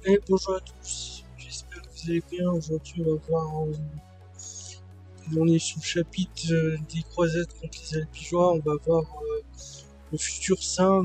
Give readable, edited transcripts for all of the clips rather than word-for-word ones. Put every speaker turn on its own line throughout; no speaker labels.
Et bonjour à tous, j'espère que vous allez bien. Aujourd'hui, on va voir, on est sous le chapitre des croisades contre les Albigeois. On va voir le futur saint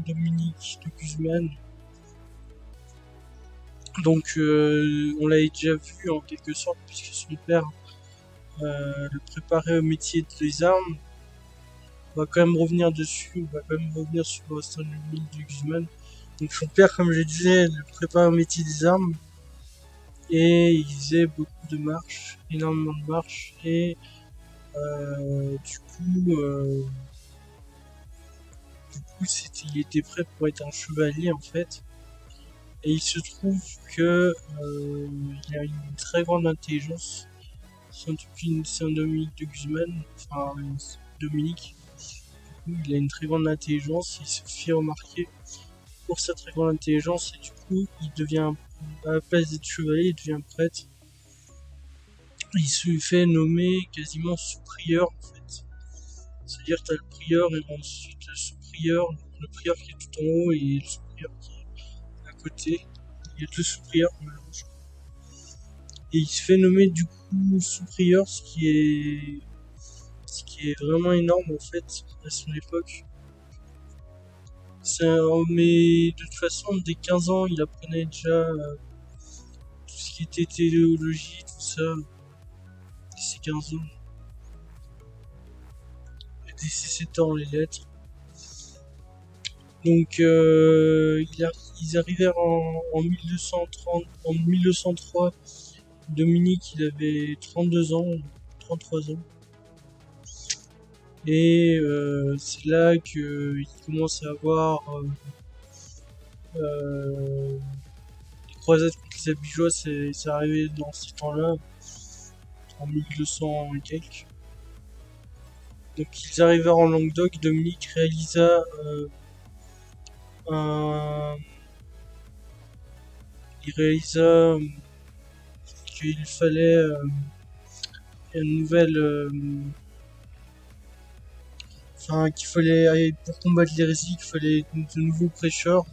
Dominique de Guzman. Donc, on l'avait déjà vu en quelque sorte, puisque son père le préparait au métier des armes. On va quand même revenir dessus, on va quand même revenir sur Saint Dominique de Guzman. Donc, son père, comme je disais, le préparait au métier des armes. Et il faisait beaucoup de marches, énormément de marches, et il était prêt pour être un chevalier en fait. Et il se trouve que il a une très grande intelligence. C'est un Dominique de Guzman, enfin Dominique. Du coup, il a une très grande intelligence. Il se fait remarquer pour sa très grande intelligence et du coup, il devient à la place d'être chevalier, il devient prêtre. Il se fait nommer quasiment sous-prieur en fait. C'est-à-dire que tu as le prieur et ensuite le sous-prieur, le prieur qui est tout en haut et le sous-prieur qui est à côté. Il y a deux sous-prieurs, et il se fait nommer du coup sous-prieur, ce qui est vraiment énorme en fait à son époque. Mais de toute façon, dès 15 ans, il apprenait déjà tout ce qui était théologie, tout ça. Dès ses 15 ans. Et dès ses 7 ans, les lettres. Donc, ils arrivèrent en 1230, en 1203. Dominique, il avait 32 ans, 33 ans. Et c'est là qu'il commence à avoir les croisades contre les Albigeois, c'est arrivé dans ces temps-là, en 1200 et quelques. Donc ils arrivèrent en Languedoc. Dominique réalisa il réalisa qu'il fallait une nouvelle qu'il fallait pour combattre l'hérésie, qu'il fallait de nouveaux prêcheurs.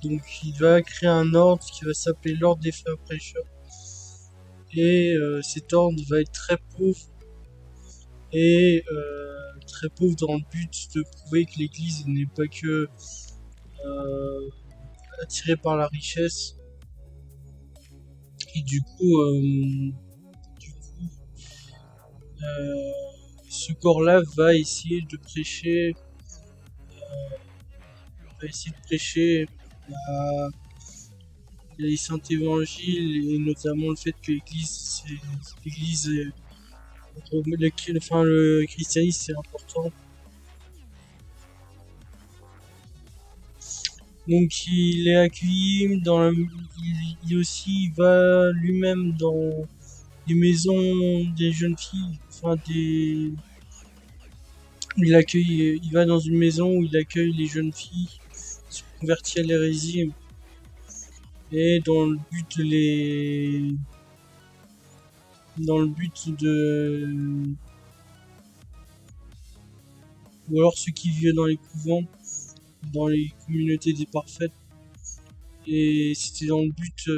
Donc il va créer un ordre qui va s'appeler l'ordre des frères prêcheurs. Et cet ordre va être très pauvre et très pauvre dans le but de prouver que l'église n'est pas que attirée par la richesse. Et du coup ce corps-là va essayer de prêcher les saints évangiles, et notamment le fait que le christianisme c'est important. Donc il est accueilli il aussi va lui-même dans les maisons des jeunes filles, il va dans une maison où il accueille les jeunes filles qui sont converties à l'hérésie, et ou alors ceux qui vivent dans les couvents, dans les communautés des parfaits, et c'était dans le but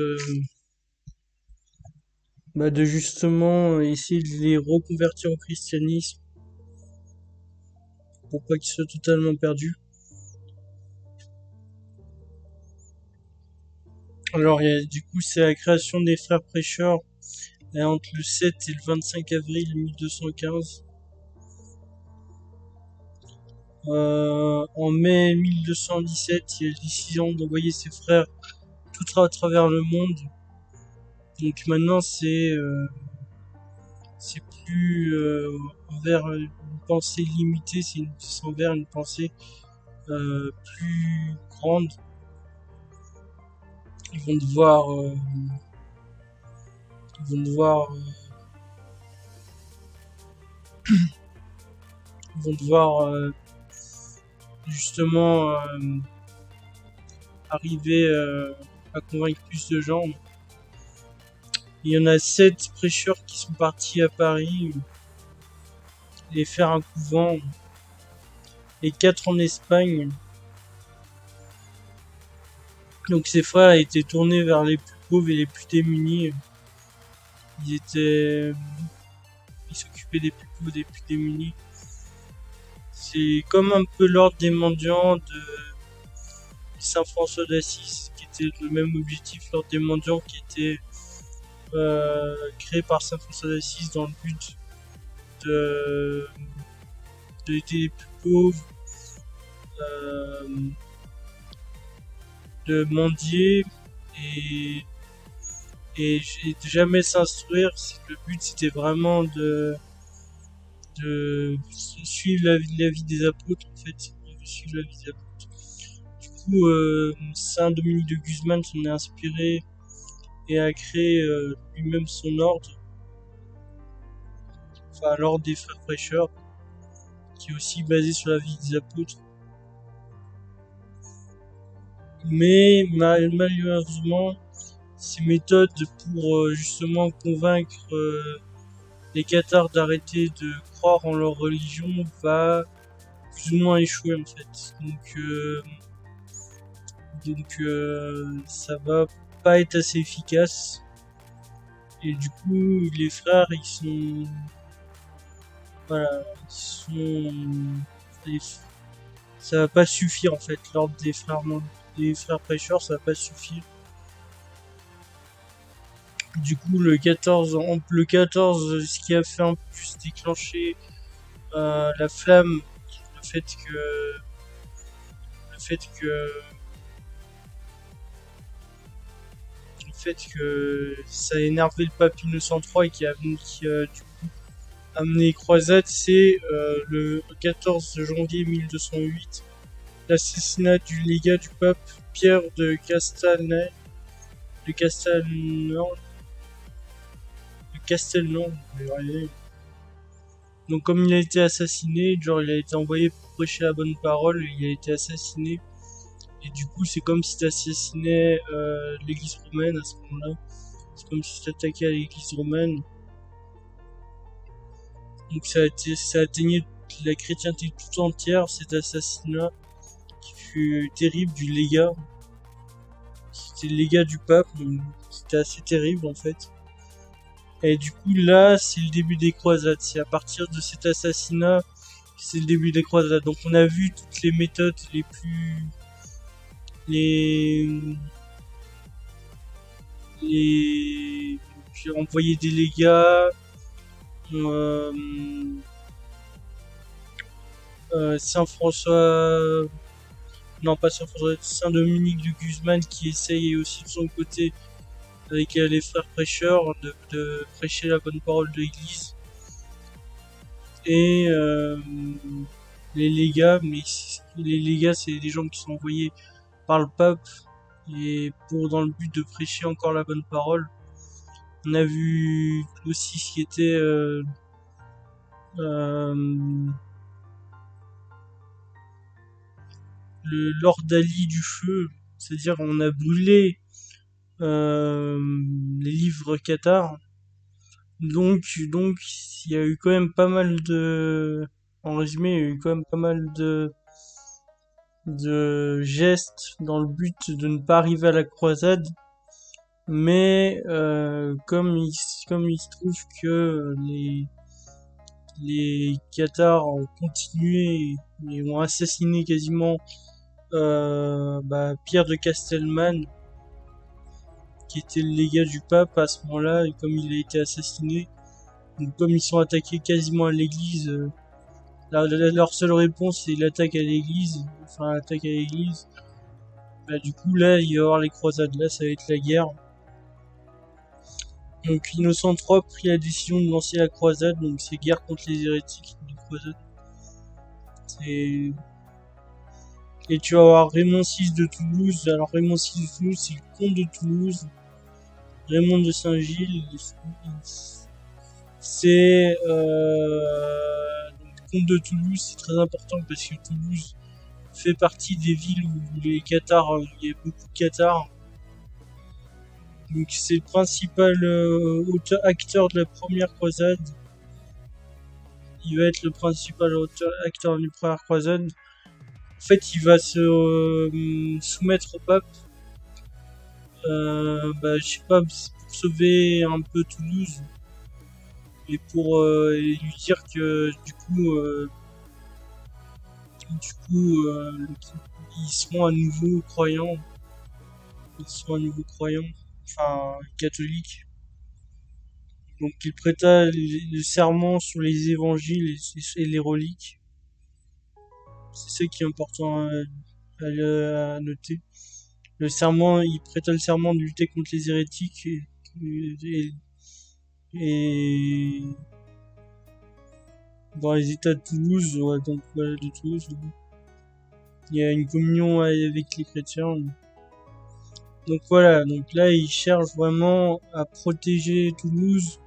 de justement essayer de les reconvertir au christianisme pour pas qu'ils soient totalement perdus. Alors du coup c'est la création des frères prêcheurs entre le 7 et le 25 avril 1215. En mai 1217, il y a la décision d'envoyer ses frères tout à travers le monde. Donc maintenant c'est plus envers une pensée limitée, c'est envers une pensée plus grande. Ils vont devoir justement arriver à convaincre plus de gens. Il y en a 7 prêcheurs qui sont partis à Paris et faire un couvent, et 4 en Espagne. Donc ses frères étaient tournés vers les plus pauvres et les plus démunis. Ils s'occupaient des plus pauvres, des plus démunis. C'est comme un peu l'ordre des mendiants de Saint François d'Assise, qui était le même objectif, l'ordre des mendiants qui était créé par Saint François d'Assise dans le but d'aider les plus pauvres, de mendier et de jamais s'instruire. Le but c'était vraiment de suivre la vie des apôtres en fait, de suivre la vie des apôtres. Du coup, Saint Dominique de Guzman s'en est inspiré et a créé lui-même son ordre, enfin l'ordre des frères prêcheurs, qui est aussi basé sur la vie des apôtres. Mais malheureusement, ces méthodes pour justement convaincre les cathares d'arrêter de croire en leur religion va plus ou moins échouer en fait. Donc ça va pas être assez efficace. Et du coup, les frères, ils sont... Voilà, ça va pas suffire en fait. L'ordre des frères prêcheurs, ça va pas suffire. Du coup, le 14, ce qui a fait en plus déclencher la flamme, le fait que ça a énervé le pape Innocent III et qui a du coup amené les croisades, c'est le 14 janvier 1208, l'assassinat du légat du pape Pierre de Castelnau. Donc comme il a été assassiné, genre il a été envoyé pour prêcher la bonne parole, il a été assassiné. Et du coup c'est comme si t'assassinais l'église romaine à ce moment-là. C'est comme si t'attaquais à l'église romaine. Donc ça atteignait la chrétienté tout entière, cet assassinat qui fut terrible du légat. C'était le légat du pape, donc c'était assez terrible en fait. Et du coup là, c'est le début des croisades. C'est à partir de cet assassinat que c'est le début des croisades. Donc on a vu toutes les méthodes les plus... Puis envoyer des légats, Saint François... Non, pas Saint François, Saint Dominique de Guzman qui essaye aussi de son côté avec les frères prêcheurs de prêcher la bonne parole de l'église. Et les légats, mais les légats c'est des gens qui sont envoyés par le pape et dans le but de prêcher encore la bonne parole. On a vu aussi ce qui était l'ordalie du feu, c'est-à-dire on a brûlé les livres cathares. Donc il y a eu quand même pas mal en résumé, il y a eu quand même pas mal de gestes dans le but de ne pas arriver à la croisade. Mais comme il se trouve que les cathares ont continué et ont assassiné quasiment Pierre de Castelman, qui était le légat du pape à ce moment-là, et comme il a été assassiné, donc comme ils sont attaqués quasiment à l'église, leur seule réponse c'est l'attaque à l'église, du coup là il va y avoir les croisades, là ça va être la guerre. Donc Innocent III prit la décision de lancer la croisade, donc c'est guerre contre les hérétiques, les croisades. Et tu vas avoir Raymond VI de Toulouse. Alors Raymond VI de Toulouse, c'est le comte de Toulouse. Raymond de Saint-Gilles, c'est le comte de Toulouse, c'est très important parce que Toulouse fait partie des villes où les cathares, il y a beaucoup de cathares. Donc c'est le principal acteur de la première croisade. Il va être le principal acteur de la première croisade. En fait, il va se soumettre au pape bah, je sais pas, c'est pour sauver un peu Toulouse et pour lui dire que ils seront à nouveau croyants, enfin catholiques. Donc il prêta le serment sur les évangiles et les reliques. C'est ça qui est important à noter. Le serment, il prêta le serment de lutter contre les hérétiques et, et dans les États de Toulouse, ouais, donc voilà, de Toulouse, il y a une communion avec les chrétiens. Donc voilà, donc là il cherche vraiment à protéger Toulouse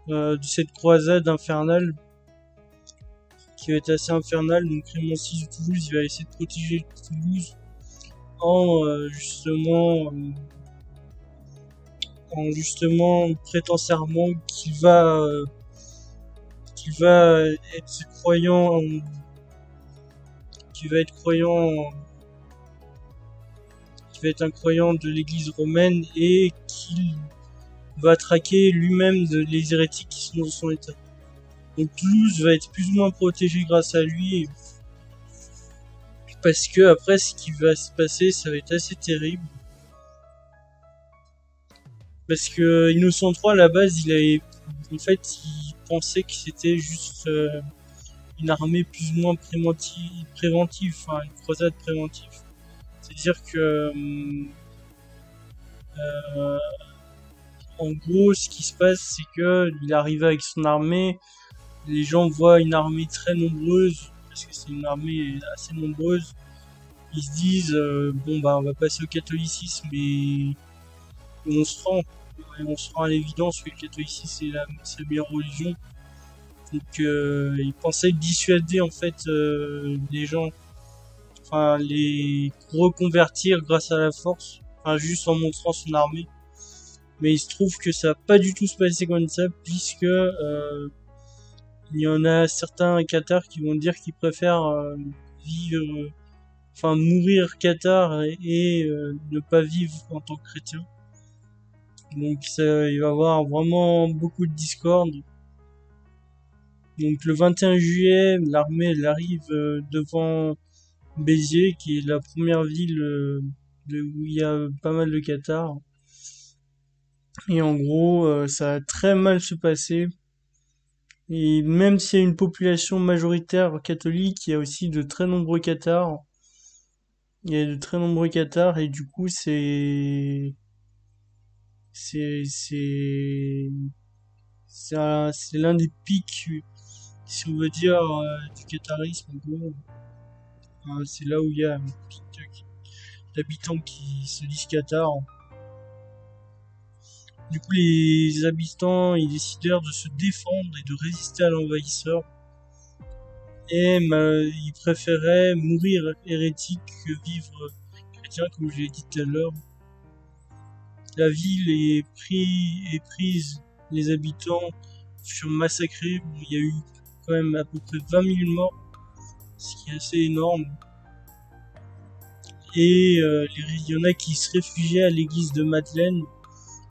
de cette croisade infernale qui va être assez infernale. Donc Clément VI de Toulouse, il va essayer de protéger Toulouse en justement prêtant serment qu'il va être croyant, qu'il va être croyant, qu'il va être un croyant de l'Église romaine et qu'il va traquer lui-même les hérétiques qui sont dans son état. Donc Toulouse va être plus ou moins protégé grâce à lui, parce que après ce qui va se passer, ça va être assez terrible. Parce que Innocent III à la base, il pensait que c'était juste une armée plus ou moins préventive, enfin une croisade préventive. C'est-à-dire que en gros, ce qui se passe, c'est que il arrive avec son armée, les gens voient une armée très nombreuse, parce que c'est une armée assez nombreuse, ils se disent bon bah on va passer au catholicisme et on se rend à l'évidence que le catholicisme c'est la meilleure religion. Donc ils pensaient dissuader en fait les gens, enfin les reconvertir grâce à la force, enfin juste en montrant son armée. Mais il se trouve que ça va pas du tout se passer comme ça, puisque il y en a certains cathares qui vont dire qu'ils préfèrent mourir cathare et ne pas vivre en tant que chrétien. Donc ça, il va y avoir vraiment beaucoup de discorde. Donc le 21 juillet, l'armée elle arrive devant Béziers, qui est la première ville où il y a pas mal de cathares. Et en gros, ça a très mal se passer. Et même s'il y a une population majoritaire catholique, il y a aussi de très nombreux cathares. Il y a de très nombreux cathares et du coup c'est c'est l'un des pics, si on veut dire, du catharisme. En gros, c'est là où il y a un pic d'habitants qui se disent cathares. Du coup, les habitants ils décidèrent de se défendre et de résister à l'envahisseur. Et ils préféraient mourir hérétiques que vivre chrétien, comme je l'ai dit tout à l'heure. La ville est prise, les habitants furent massacrés. Il y a eu quand même à peu près 20 000 morts, ce qui est assez énorme. Et il y en a qui se réfugiaient à l'église de Madeleine.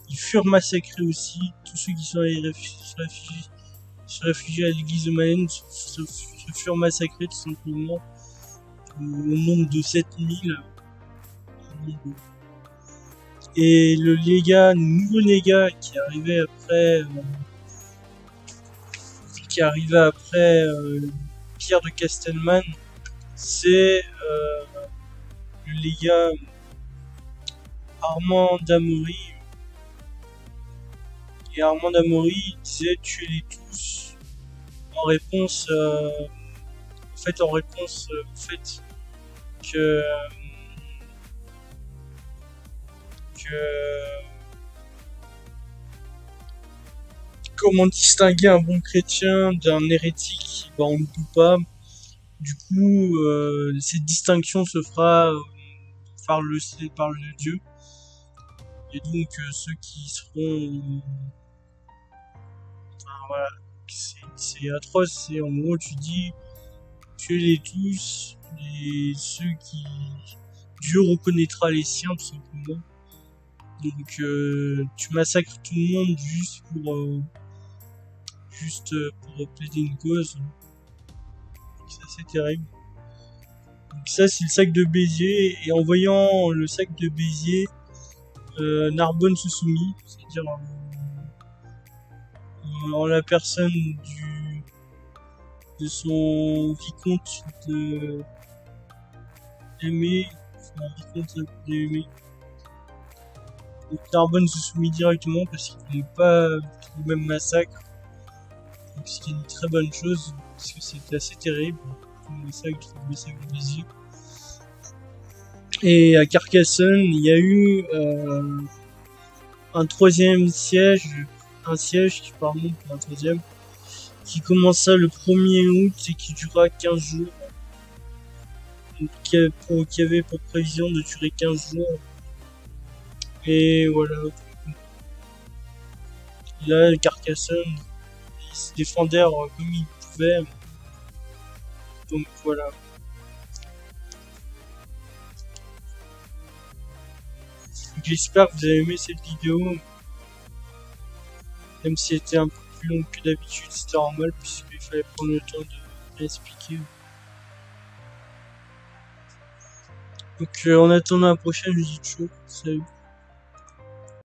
Ils furent massacrés aussi. Tous ceux qui sont allés se réfugier à l'église de Madeleine se furent massacrés tout simplement au nombre de 7000. Et le nouveau légat qui arrivait après Pierre de Castelman, c'est le légat Armand d'Amaury. Et Armand d'Amaury disait tuez-les tous en réponse au fait que comment distinguer un bon chrétien d'un hérétique, ben on ne peut pas. Du coup, cette distinction se fera par le Dieu. Et donc ceux qui seront, enfin voilà, c'est atroce. C'est en gros tu dis tuez-les tous et ceux qui Dieu reconnaîtra les siens tout simplement. Donc tu massacres tout le monde juste pour plaider une cause. Donc ça c'est terrible. Donc ça c'est le sac de Béziers, et en voyant le sac de Béziers, Narbonne se soumit, c'est-à-dire en la personne de son vicomte de Aimé, enfin vicomte de Aimé. Donc Narbonne se soumit directement parce qu'il n'est pas le même massacre. Donc ce qui est une très bonne chose, parce que c'était assez terrible, le massacre de Béziers. Et à Carcassonne, il y a eu un troisième siège, un siège qui pardon, un troisième, qui commença le 1er août et qui dura 15 jours. Donc, qui avait pour prévision de durer 15 jours. Et voilà. Là, Carcassonne, ils se défendèrent comme ils pouvaient. Donc voilà. J'espère que vous avez aimé cette vidéo. Même si elle était un peu plus longue que d'habitude, c'était normal puisqu'il fallait prendre le temps de l'expliquer. Donc en attendant la prochaine, je vous dis ciao. Salut.